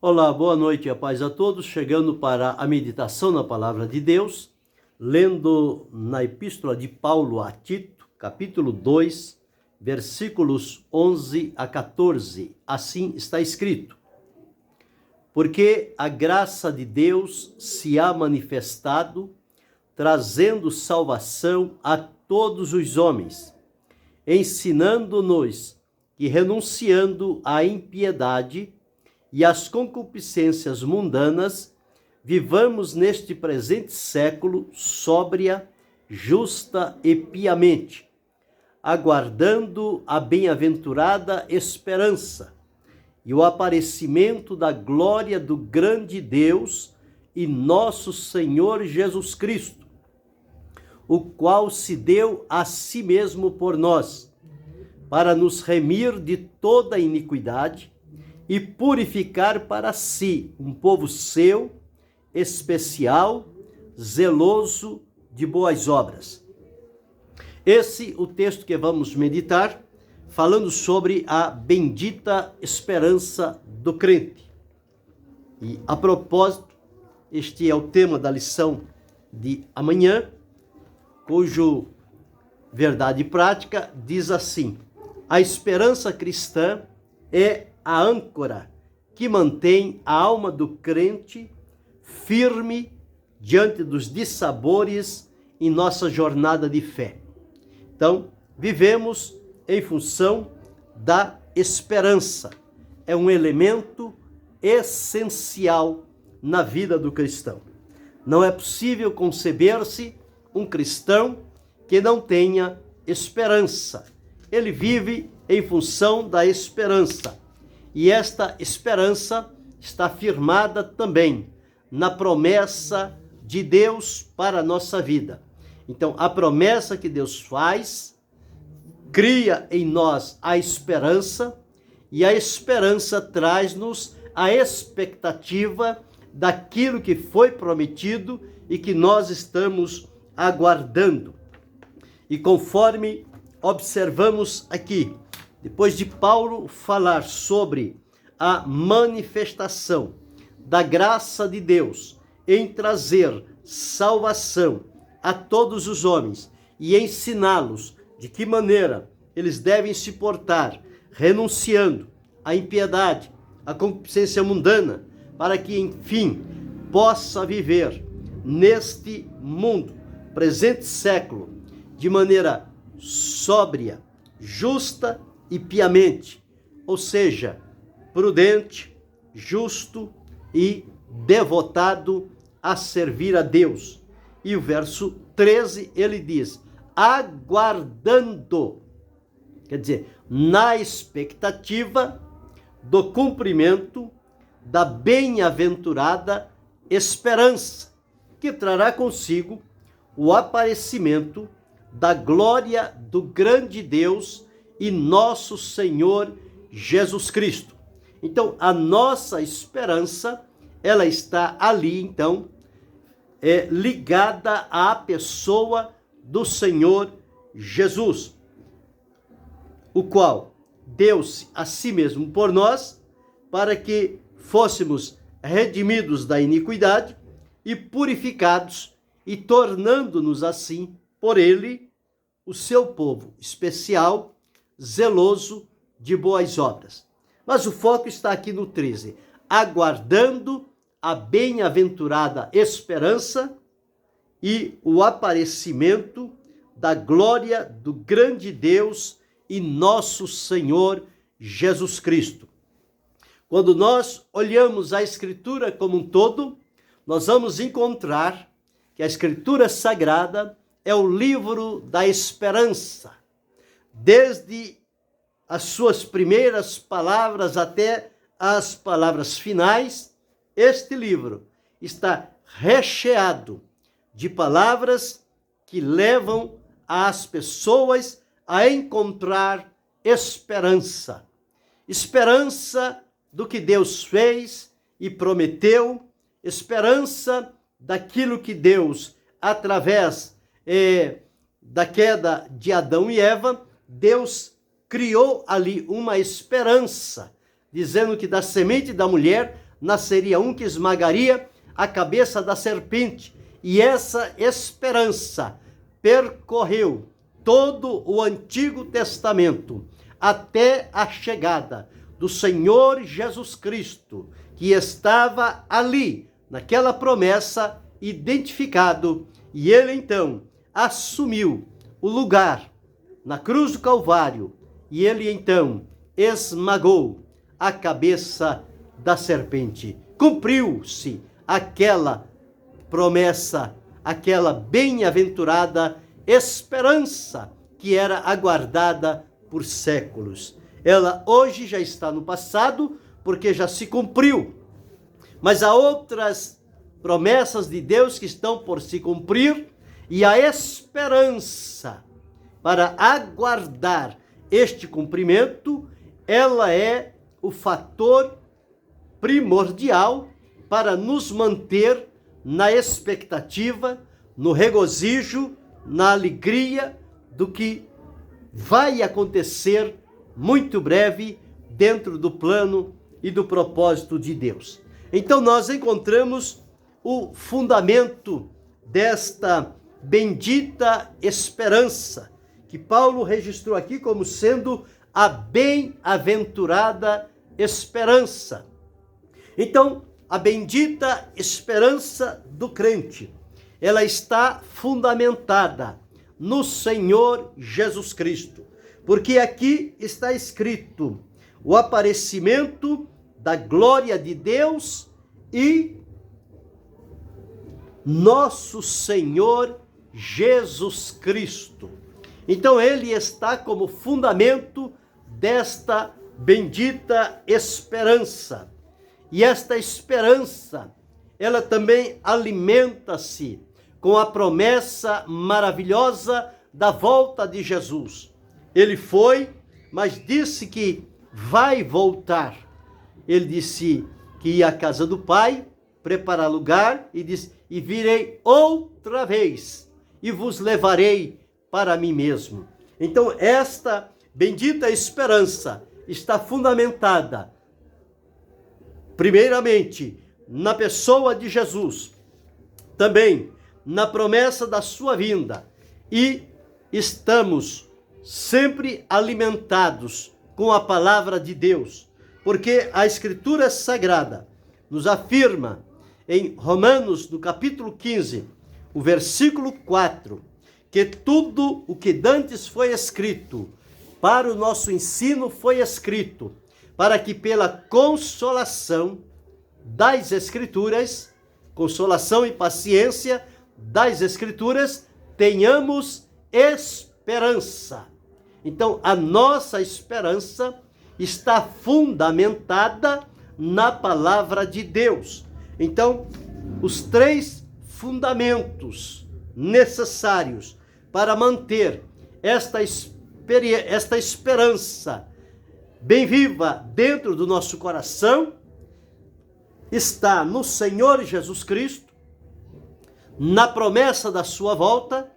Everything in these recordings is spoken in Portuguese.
Olá, boa noite e a paz a todos. Chegando para a meditação na Palavra de Deus, lendo na Epístola de Paulo a Tito, capítulo 2, versículos 11 a 14. Assim está escrito: Porque a graça de Deus se há manifestado, trazendo salvação a todos os homens, ensinando-nos que, renunciando à impiedade e as concupiscências mundanas, vivamos neste presente século sóbria, justa e piamente, aguardando a bem-aventurada esperança e o aparecimento da glória do grande Deus e nosso Senhor Jesus Cristo, o qual se deu a si mesmo por nós, para nos remir de toda iniquidade e purificar para si um povo seu, especial, zeloso de boas obras. Esse o texto que vamos meditar, falando sobre a bendita esperança do crente. E a propósito, este é o tema da lição de amanhã, cujo verdade prática diz assim: a esperança cristã é a âncora que mantém a alma do crente firme diante dos dissabores em nossa jornada de fé. Então, vivemos em função da esperança. É um elemento essencial na vida do cristão. Não é possível conceber-se um cristão que não tenha esperança. Ele vive em função da esperança. E esta esperança está firmada também na promessa de Deus para a nossa vida. Então, a promessa que Deus faz cria em nós a esperança, e a esperança traz-nos a expectativa daquilo que foi prometido e que nós estamos aguardando. E conforme observamos aqui, depois de Paulo falar sobre a manifestação da graça de Deus em trazer salvação a todos os homens e ensiná-los de que maneira eles devem se portar, renunciando à impiedade, à concupiscência mundana, para que, enfim, possa viver neste mundo, presente século, de maneira sóbria, justa e piamente, ou seja, prudente, justo e devotado a servir a Deus. E o verso 13, ele diz: aguardando, quer dizer, na expectativa do cumprimento da bem-aventurada esperança, que trará consigo o aparecimento da glória do grande Deus e nosso Senhor Jesus Cristo. Então, a nossa esperança, ela está ali, então, ligada à pessoa do Senhor Jesus, o qual deu-se a si mesmo por nós, para que fôssemos redimidos da iniquidade e purificados, e tornando-nos assim, por ele, o seu povo especial, zeloso de boas obras. Mas o foco está aqui no 13, aguardando a bem-aventurada esperança e o aparecimento da glória do grande Deus e nosso Senhor Jesus Cristo. Quando nós olhamos a Escritura como um todo, nós vamos encontrar que a Escritura Sagrada é o livro da esperança. Desde as suas primeiras palavras até as palavras finais, este livro está recheado de palavras que levam as pessoas a encontrar esperança. Esperança do que Deus fez e prometeu, esperança daquilo que Deus, através da queda de Adão e Eva, Deus criou ali uma esperança, dizendo que da semente da mulher nasceria um que esmagaria a cabeça da serpente. E essa esperança percorreu todo o Antigo Testamento até a chegada do Senhor Jesus Cristo, que estava ali, naquela promessa, identificado, e ele então assumiu o lugar na cruz do Calvário, e ele então esmagou a cabeça da serpente. Cumpriu-se aquela promessa, aquela bem-aventurada esperança que era aguardada por séculos. Ela hoje já está no passado, porque já se cumpriu. Mas há outras promessas de Deus que estão por se cumprir, e a esperança para aguardar este cumprimento, ela é o fator primordial para nos manter na expectativa, no regozijo, na alegria do que vai acontecer muito breve dentro do plano e do propósito de Deus. Então nós encontramos o fundamento desta bendita esperança, que Paulo registrou aqui como sendo a bem-aventurada esperança. Então, a bendita esperança do crente, ela está fundamentada no Senhor Jesus Cristo, porque aqui está escrito o aparecimento da glória de Deus e nosso Senhor Jesus Cristo. Então ele está como fundamento desta bendita esperança. E esta esperança, ela também alimenta-se com a promessa maravilhosa da volta de Jesus. Ele foi, mas disse que vai voltar. Ele disse que ia à casa do Pai, preparar lugar, e disse: e virei outra vez, e vos levarei para mim mesmo. Então esta bendita esperança está fundamentada, primeiramente, na pessoa de Jesus, também na promessa da sua vinda, e estamos sempre alimentados com a palavra de Deus, porque a Escritura Sagrada nos afirma em Romanos, no capítulo 15, o versículo 4, que tudo o que dantes foi escrito, para o nosso ensino foi escrito, para que pela consolação das Escrituras, consolação e paciência das Escrituras, tenhamos esperança. Então, a nossa esperança está fundamentada na palavra de Deus. Então, os três fundamentos necessários para manter esta esperança bem viva dentro do nosso coração está no Senhor Jesus Cristo, na promessa da sua volta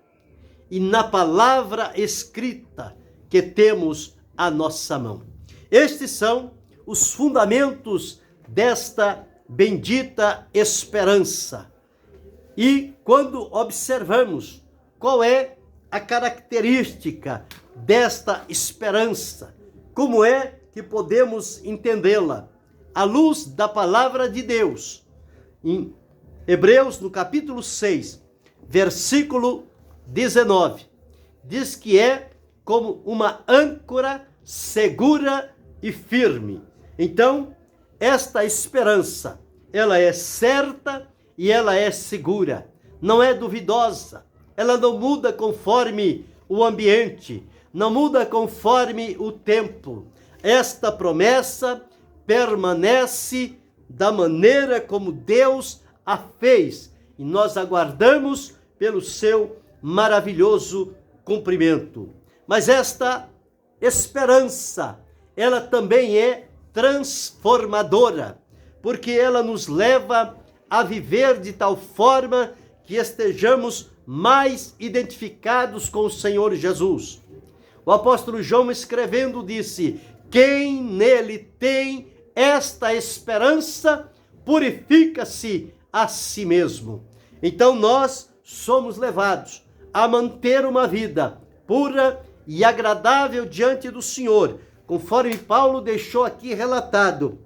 e na palavra escrita que temos à nossa mão. Estes são os fundamentos desta bendita esperança. E quando observamos qual é a característica desta esperança, como é que podemos entendê-la à luz da palavra de Deus, em Hebreus, no capítulo 6, versículo 19, diz que é como uma âncora segura e firme. Então, esta esperança, ela é certa e ela é segura, não é duvidosa, ela não muda conforme o ambiente, não muda conforme o tempo. Esta promessa permanece da maneira como Deus a fez, e nós aguardamos pelo seu maravilhoso cumprimento. Mas esta esperança, ela também é transformadora, porque ela nos leva a viver de tal forma que estejamos mais identificados com o Senhor Jesus. O apóstolo João, escrevendo, disse: quem nele tem esta esperança, purifica-se a si mesmo. Então nós somos levados a manter uma vida pura e agradável diante do Senhor, conforme Paulo deixou aqui relatado,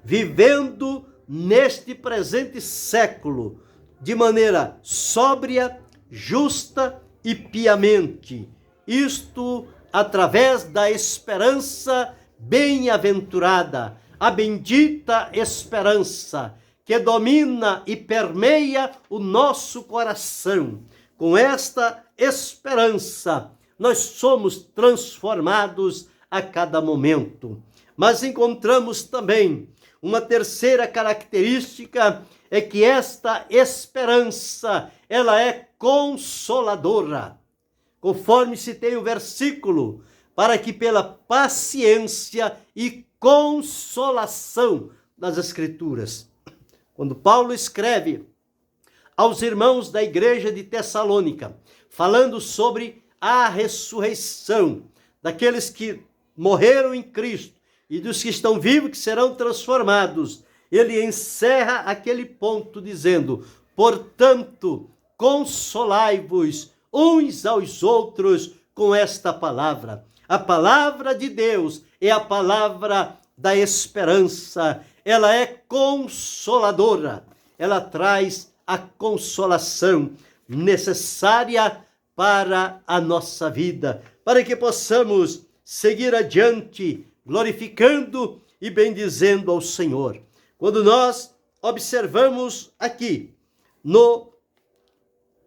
vivendo neste presente século de maneira sóbria, justa e piamente. Isto através da esperança bem-aventurada, a bendita esperança que domina e permeia o nosso coração. Com esta esperança, nós somos transformados a cada momento. Mas encontramos também uma terceira característica, é que esta esperança, ela é consoladora. Conforme se tem o versículo, para que pela paciência e consolação das Escrituras. Quando Paulo escreve aos irmãos da igreja de Tessalônica, falando sobre a ressurreição daqueles que morreram em Cristo e dos que estão vivos, que serão transformados, ele encerra aquele ponto dizendo: portanto, consolai-vos uns aos outros com esta palavra. A palavra de Deus é a palavra da esperança. Ela é consoladora. Ela traz a consolação necessária para a nossa vida, para que possamos seguir adiante, glorificando e bendizendo ao Senhor. Quando nós observamos aqui,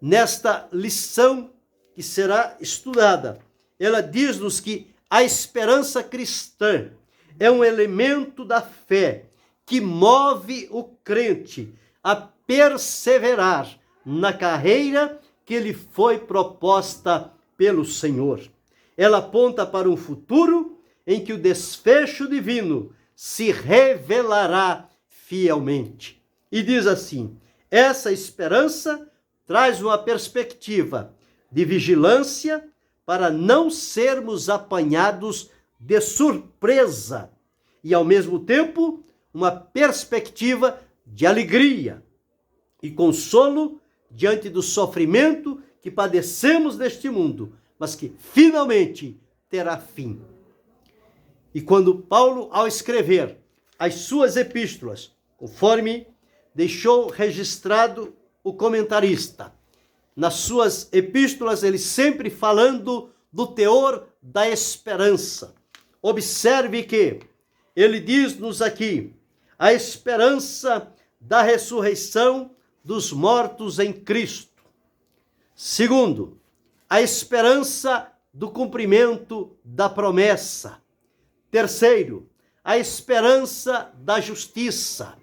nesta lição que será estudada, ela diz-nos que a esperança cristã é um elemento da fé que move o crente a perseverar na carreira que lhe foi proposta pelo Senhor. Ela aponta para um futuro em que o desfecho divino se revelará fielmente. E diz assim: essa esperança traz uma perspectiva de vigilância para não sermos apanhados de surpresa e, ao mesmo tempo, uma perspectiva de alegria e consolo diante do sofrimento que padecemos neste mundo, mas que finalmente terá fim. E quando Paulo, ao escrever as suas epístolas, conforme deixou registrado o comentarista, nas suas epístolas, ele sempre falando do teor da esperança. Observe que ele diz-nos aqui a esperança da ressurreição dos mortos em Cristo. Segundo, a esperança do cumprimento da promessa. Terceiro, a esperança da justiça.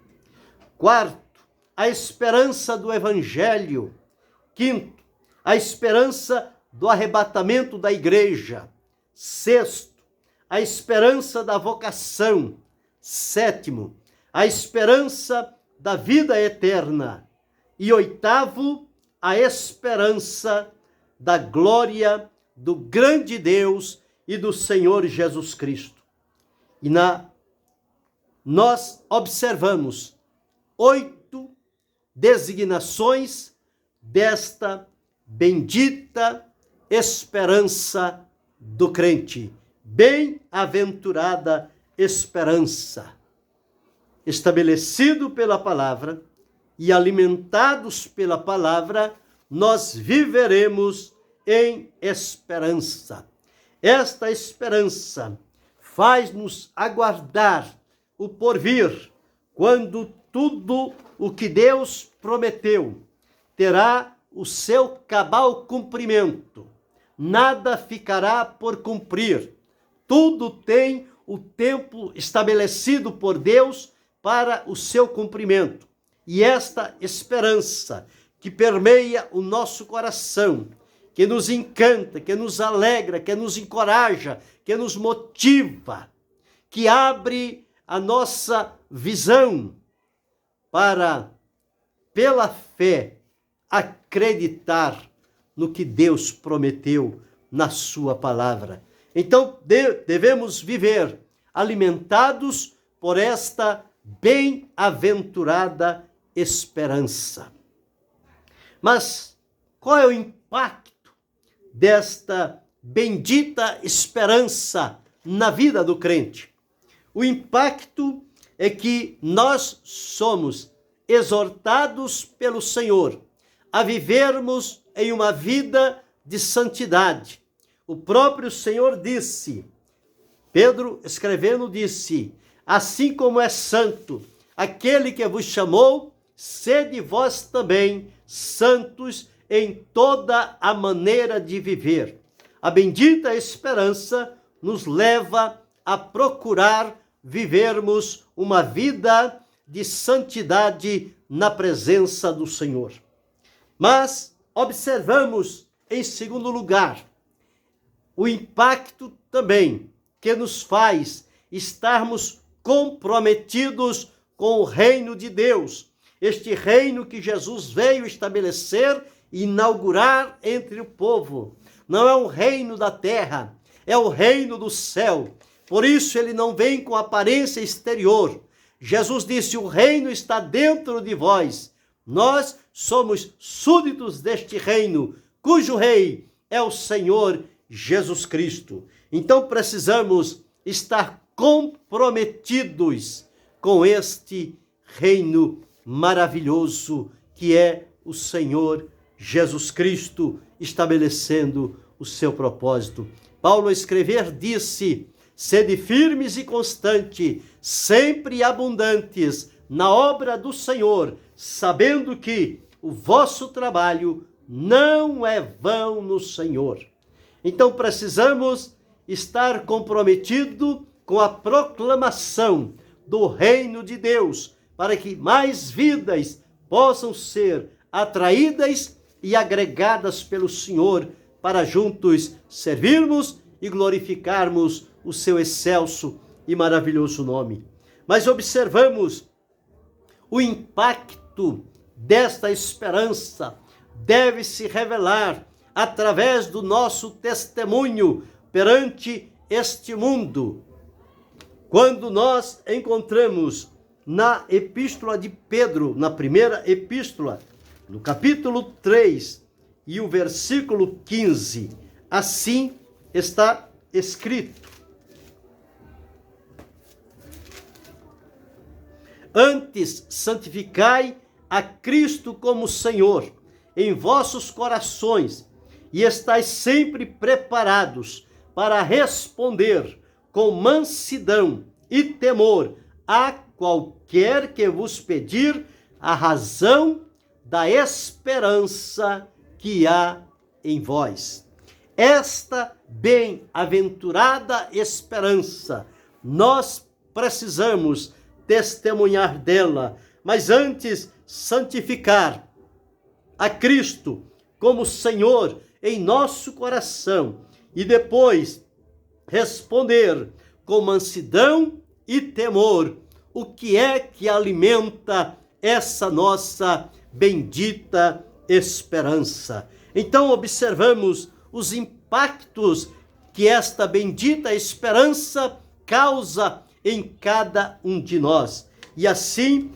Quarto, a esperança do evangelho. Quinto, a esperança do arrebatamento da igreja. Sexto, a esperança da vocação. Sétimo, a esperança da vida eterna. E oitavo, a esperança da glória do grande Deus e do Senhor Jesus Cristo. E nós observamos 8 designações desta bendita esperança do crente. Bem-aventurada esperança. Estabelecido pela palavra e alimentados pela palavra, nós viveremos em esperança. Esta esperança faz-nos aguardar o porvir, quando tudo o que Deus prometeu terá o seu cabal cumprimento. Nada ficará por cumprir. Tudo tem o tempo estabelecido por Deus para o seu cumprimento. E esta esperança que permeia o nosso coração, que nos encanta, que nos alegra, que nos encoraja, que nos motiva, que abre a nossa visão para, pela fé, acreditar no que Deus prometeu na sua palavra. Então, devemos viver alimentados por esta bem-aventurada esperança. Mas qual é o impacto desta bendita esperança na vida do crente? O impacto é que nós somos exortados pelo Senhor a vivermos em uma vida de santidade. O próprio Senhor disse, Pedro escrevendo disse, assim como é santo aquele que vos chamou, sede vós também santos em toda a maneira de viver. A bendita esperança nos leva a procurar vivermos uma vida de santidade na presença do Senhor. Mas observamos, em segundo lugar, o impacto também que nos faz estarmos comprometidos com o reino de Deus, este reino que Jesus veio estabelecer e inaugurar entre o povo. Não é um reino da terra, é o reino do céu. Por isso ele não vem com aparência exterior. Jesus disse, o reino está dentro de vós. Nós somos súditos deste reino, cujo rei é o Senhor Jesus Cristo. Então precisamos estar comprometidos com este reino maravilhoso que é o Senhor Jesus Cristo, estabelecendo o seu propósito. Paulo, a escrever, disse, sede firmes e constantes, sempre abundantes na obra do Senhor, sabendo que o vosso trabalho não é vão no Senhor. Então precisamos estar comprometidos com a proclamação do reino de Deus, para que mais vidas possam ser atraídas e agregadas pelo Senhor, para juntos servirmos e glorificarmos o seu excelso e maravilhoso nome. Mas observamos o impacto desta esperança deve se revelar através do nosso testemunho perante este mundo. Quando nós encontramos na epístola de Pedro, na primeira epístola, no capítulo 3 e o versículo 15, assim está escrito: antes santificai a Cristo como Senhor em vossos corações e estais sempre preparados para responder com mansidão e temor a qualquer que vos pedir a razão da esperança que há em vós. Esta bem-aventurada esperança, nós precisamos testemunhar dela, mas antes santificar a Cristo como Senhor em nosso coração e depois responder com mansidão e temor o que é que alimenta essa nossa bendita esperança. Então observamos os impactos que esta bendita esperança causa em cada um de nós. E assim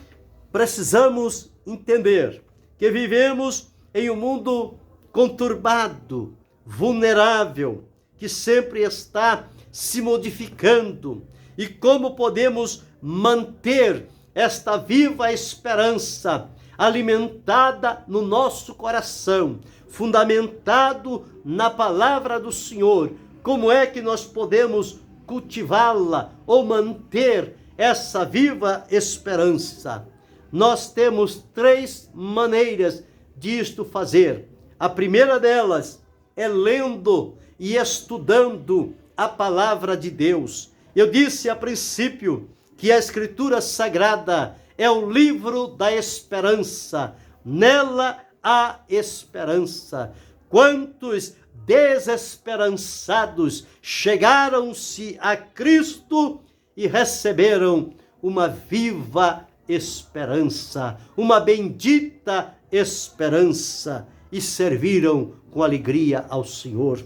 precisamos entender que vivemos em um mundo conturbado, vulnerável, que sempre está se modificando. E como podemos manter esta viva esperança alimentada no nosso coração, fundamentado na palavra do Senhor? Como é que nós podemos cultivá-la ou manter essa viva esperança? Nós temos 3 maneiras disto fazer. A primeira delas é lendo e estudando a palavra de Deus. Eu disse a princípio que a Escritura Sagrada é o livro da esperança. Nela há esperança. Quantos desesperançados chegaram-se a Cristo e receberam uma viva esperança, uma bendita esperança, e serviram com alegria ao Senhor.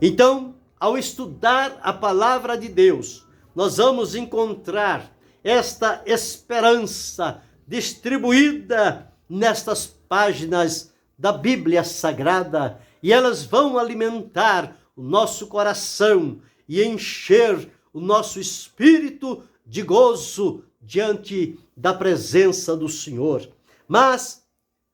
Então, ao estudar a palavra de Deus, nós vamos encontrar esta esperança distribuída nestas páginas da Bíblia Sagrada, e elas vão alimentar o nosso coração e encher o nosso espírito de gozo diante da presença do Senhor. Mas,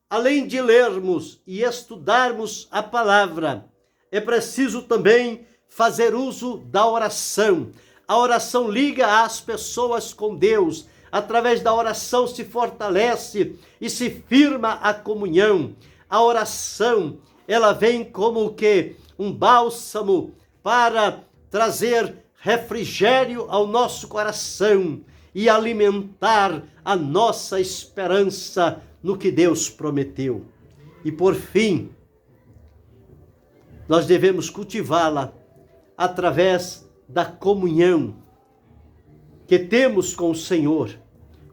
além de lermos e estudarmos a palavra, é preciso também fazer uso da oração. A oração liga as pessoas com Deus. Através da oração se fortalece e se firma a comunhão. A oração, ela vem como que um bálsamo para trazer refrigério ao nosso coração e alimentar a nossa esperança no que Deus prometeu. E por fim, nós devemos cultivá-la através da comunhão que temos com o Senhor,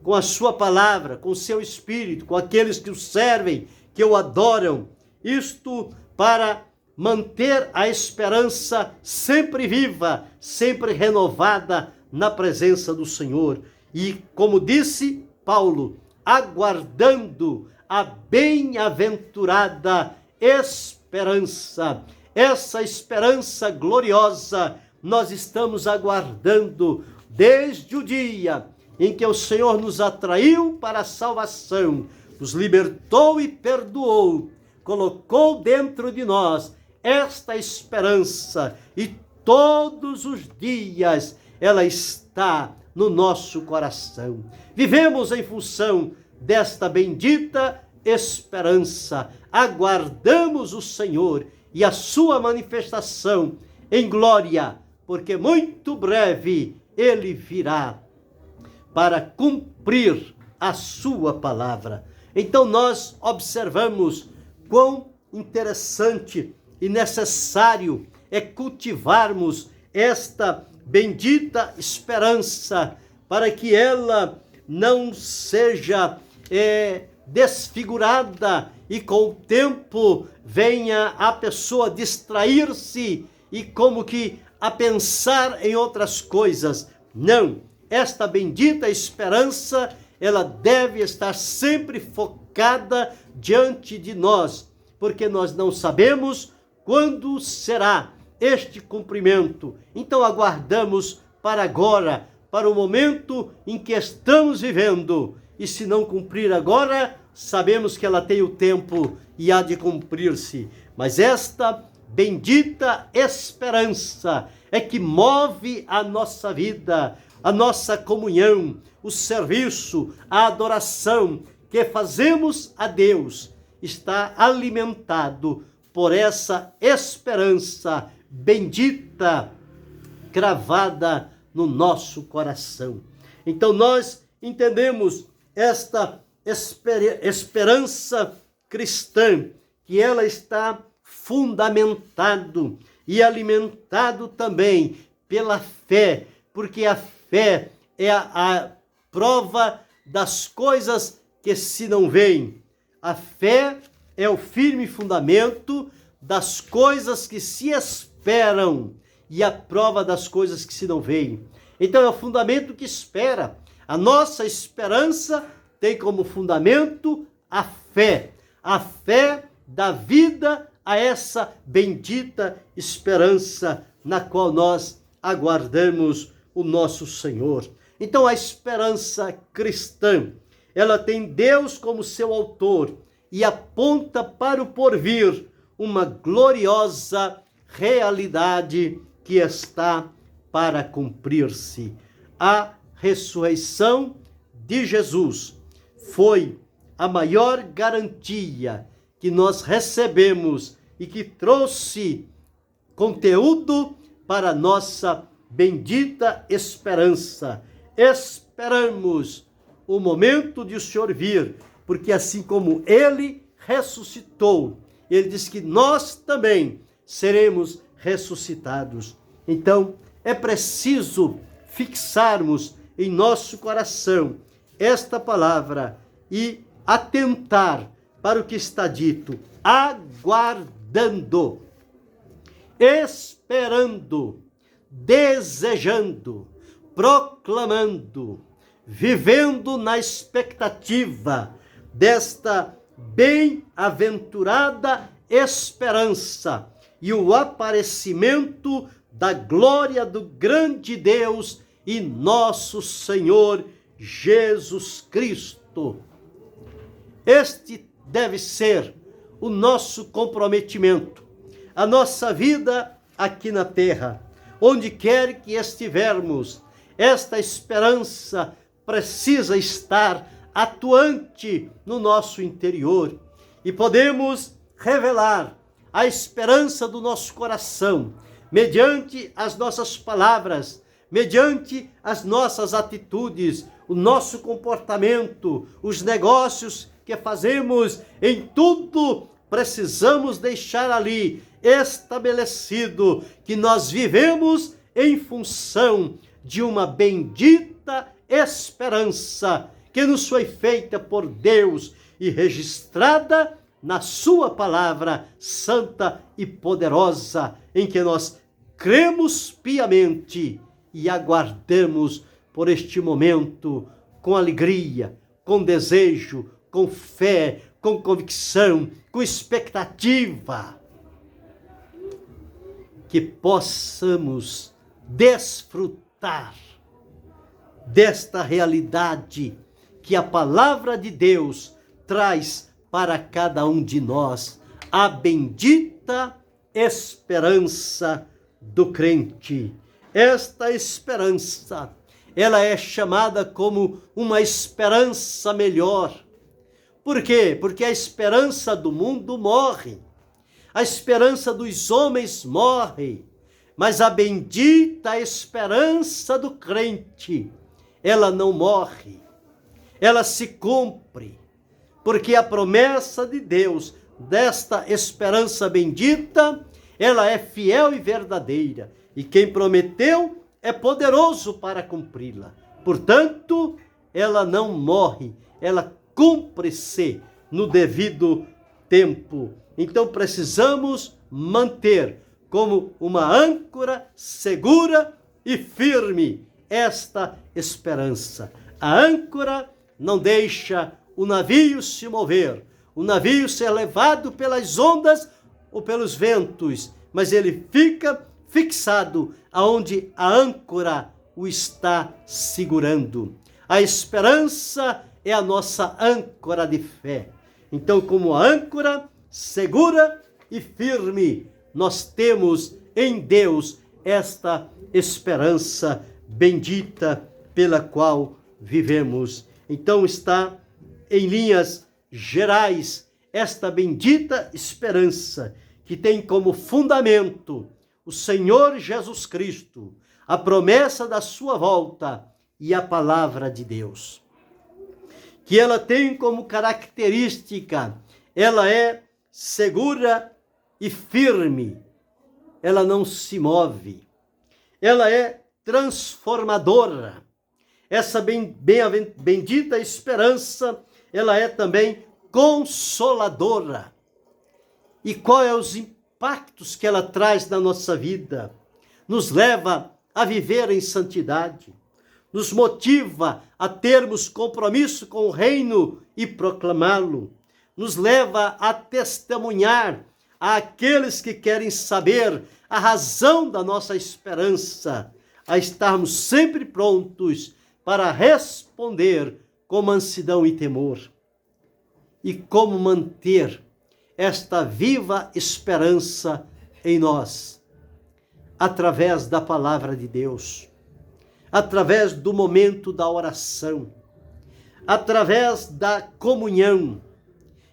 com a sua palavra, com o seu Espírito, com aqueles que o servem, que o adoram. Isto para manter a esperança sempre viva, sempre renovada na presença do Senhor. E, como disse Paulo, aguardando a bem-aventurada esperança. Essa esperança gloriosa nós estamos aguardando desde o dia em que o Senhor nos atraiu para a salvação, nos libertou e perdoou, colocou dentro de nós esta esperança, e todos os dias ela está no nosso coração. Vivemos em função desta bendita esperança, aguardamos o Senhor e a sua manifestação em glória, porque muito breve ele virá para cumprir a sua palavra. Então nós observamos quão interessante e necessário é cultivarmos esta bendita esperança, para que ela não seja desfigurada e com o tempo venha a pessoa distrair-se e como que a pensar em outras coisas. Não, esta bendita esperança, ela deve estar sempre focada diante de nós, porque nós não sabemos quando será este cumprimento. Então aguardamos para agora, para o momento em que estamos vivendo. E se não cumprir agora, sabemos que ela tem o tempo e há de cumprir-se. Mas esta bendita esperança é que move a nossa vida, a nossa comunhão, o serviço, a adoração que fazemos a Deus, está alimentado por essa esperança bendita, cravada no nosso coração. Então nós entendemos esta esperança cristã, que ela está fundamentado e alimentado também pela fé, porque a fé é a prova das coisas que se não veem. A fé é o firme fundamento das coisas que se esperam e a prova das coisas que se não veem. Então é o fundamento que espera. A nossa esperança tem como fundamento a fé da vida a essa bendita esperança na qual nós aguardamos o nosso Senhor. Então a esperança cristã, ela tem Deus como seu autor e aponta para o porvir uma gloriosa realidade que está para cumprir-se. A ressurreição de Jesus foi a maior garantia que nós recebemos e que trouxe conteúdo para nossa bendita esperança. Esperamos o momento de o Senhor vir, porque assim como ele ressuscitou, ele diz que nós também seremos ressuscitados. Então, é preciso fixarmos em nosso coração esta palavra e atentar para o que está dito, aguardando, esperando, desejando, proclamando, vivendo na expectativa desta bem-aventurada esperança e o aparecimento da glória do grande Deus e nosso Senhor Jesus Cristo. Este deve ser o nosso comprometimento, a nossa vida aqui na terra. Onde quer que estivermos, esta esperança precisa estar atuante no nosso interior e podemos revelar a esperança do nosso coração mediante as nossas palavras, mediante as nossas atitudes, o nosso comportamento, os negócios que fazemos. Em tudo precisamos deixar ali estabelecido que nós vivemos em função de uma bendita esperança que nos foi feita por Deus e registrada na sua palavra santa e poderosa, em que nós cremos piamente e aguardamos por este momento com alegria, com desejo, com fé, com convicção, com expectativa, que possamos desfrutar desta realidade que a palavra de Deus traz para cada um de nós, a bendita esperança do crente. Esta esperança, ela é chamada como uma esperança melhor. Por quê? Porque a esperança do mundo morre, a esperança dos homens morre, mas a bendita esperança do crente, ela não morre, ela se cumpre, porque a promessa de Deus desta esperança bendita, ela é fiel e verdadeira, e quem prometeu é poderoso para cumpri-la. Portanto, ela não morre, ela cumpre-se no devido tempo. Então precisamos manter como uma âncora segura e firme esta esperança. A âncora não deixa o navio se mover, o navio ser levado pelas ondas ou pelos ventos, mas ele fica fixado aonde a âncora o está segurando. A esperança é a nossa âncora de fé. Então, como âncora segura e firme, nós temos em Deus esta esperança bendita pela qual vivemos. Então está em linhas gerais esta bendita esperança que tem como fundamento o Senhor Jesus Cristo, a promessa da sua volta e a palavra de Deus. Que ela tem como característica, ela é segura e firme, ela não se move, ela é transformadora. Essa bendita esperança, ela é também consoladora. E qual é os impactos que ela traz na nossa vida? Nos leva a viver em santidade, nos motiva a termos compromisso com o reino e proclamá-lo, nos leva a testemunhar àqueles que querem saber a razão da nossa esperança, a estarmos sempre prontos para responder com mansidão e temor. E como manter esta viva esperança em nós? Através da palavra de Deus, através do momento da oração, através da comunhão.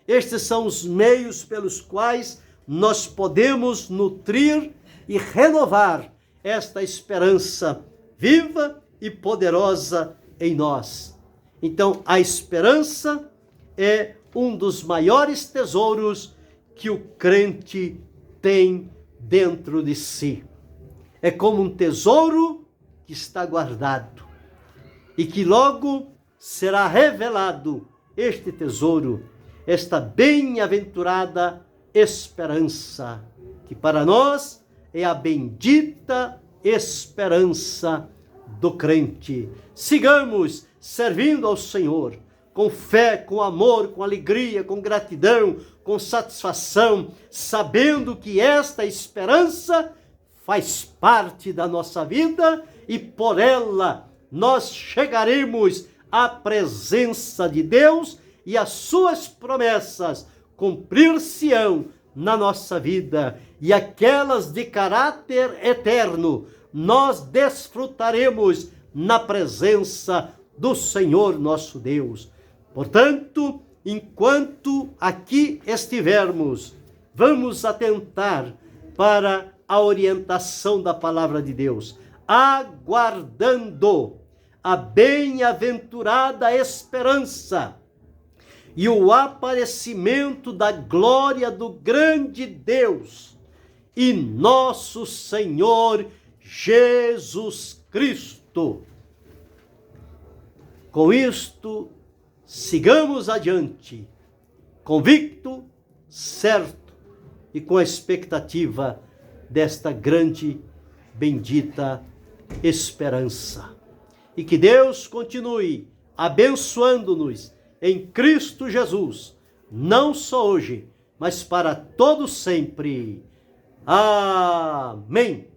Estes são os meios pelos quais nós podemos nutrir e renovar esta esperança viva e poderosa em nós. Então, a esperança é um dos maiores tesouros que o crente tem dentro de si. É como um tesouro que está guardado e que logo será revelado este tesouro, esta bem-aventurada esperança, que para nós é a bendita esperança do crente. Sigamos servindo ao Senhor, com fé, com amor, com alegria, com gratidão, com satisfação, sabendo que esta esperança faz parte da nossa vida e por ela nós chegaremos à presença de Deus e as suas promessas cumprir-se-ão na nossa vida, e aquelas de caráter eterno nós desfrutaremos na presença do Senhor nosso Deus. Portanto, enquanto aqui estivermos, vamos atentar para a orientação da palavra de Deus, aguardando a bem-aventurada esperança e o aparecimento da glória do grande Deus e nosso Senhor Jesus Cristo. Com isto, sigamos adiante, convicto, certo e com a expectativa desta grande, bendita esperança. E que Deus continue abençoando-nos em Cristo Jesus, não só hoje, mas para todo sempre. Amém.